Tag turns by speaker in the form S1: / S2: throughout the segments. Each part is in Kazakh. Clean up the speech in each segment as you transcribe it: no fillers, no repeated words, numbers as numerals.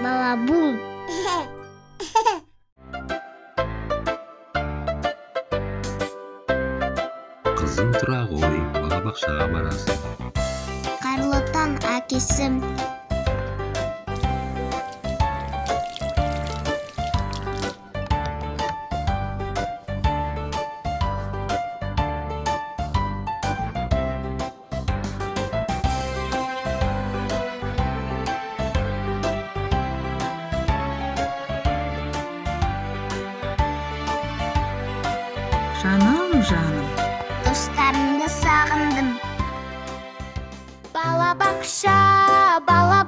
S1: Балабул.
S2: Кызым тура кой, бала бакчага барасың.
S1: Карлотан акесим.
S3: Жаным.
S1: Достарымды сағындым.
S4: Бала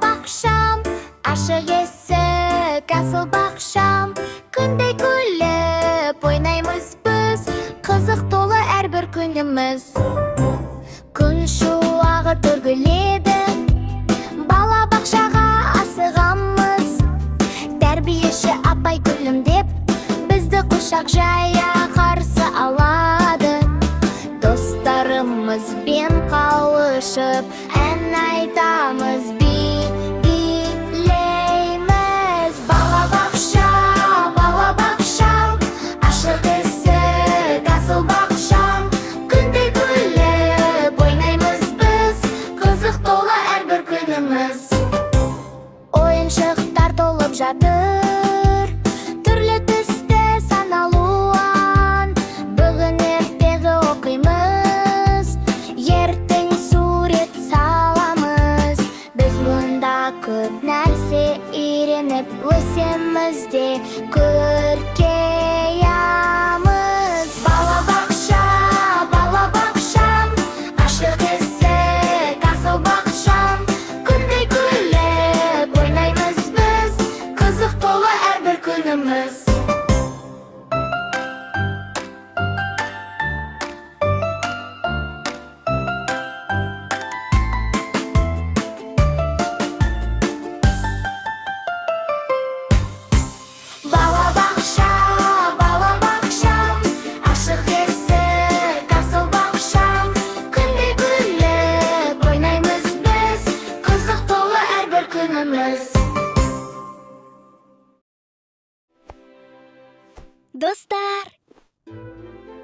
S4: бақшам, ашық есік, асыл бақшам. Күндей күліп ойнаймыз біз, қызық толы әрбір күніміз. Күн шуағы төгіледі, бала бақшаға асығамыз. Тәрбиеші апай күлімдеп, бізді құшақ жая қарсы алады. Достарымызбен қауышып, ән айтамыз, билейміз. Бала бақшам, ашық есік, асыл бақшам. Күндей күліп ойнаймыз біз, қызық толы әрбір күніміз. Ойыншықтар толып жатыр, түрлі түсте сан алуан. Бүгін ертегі оқимыз, ертең сурет саламыз. Біз мұнда көп нәрсе үйреніп, өсемізде көркеямыз. Бала бақшам, ашық есік, асыл бақшам. Күндей күліп ойнаймыз біз, қызық толы әрбір күніміз. Бала бақшам, ашық есік, асыл бақшам. Күндей күліп ойнаймыз біз, қызық толы әрбір күніміз.
S1: Достар,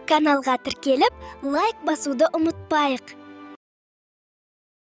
S1: каналға тіркеліп, лайк басуды ұмытпайық.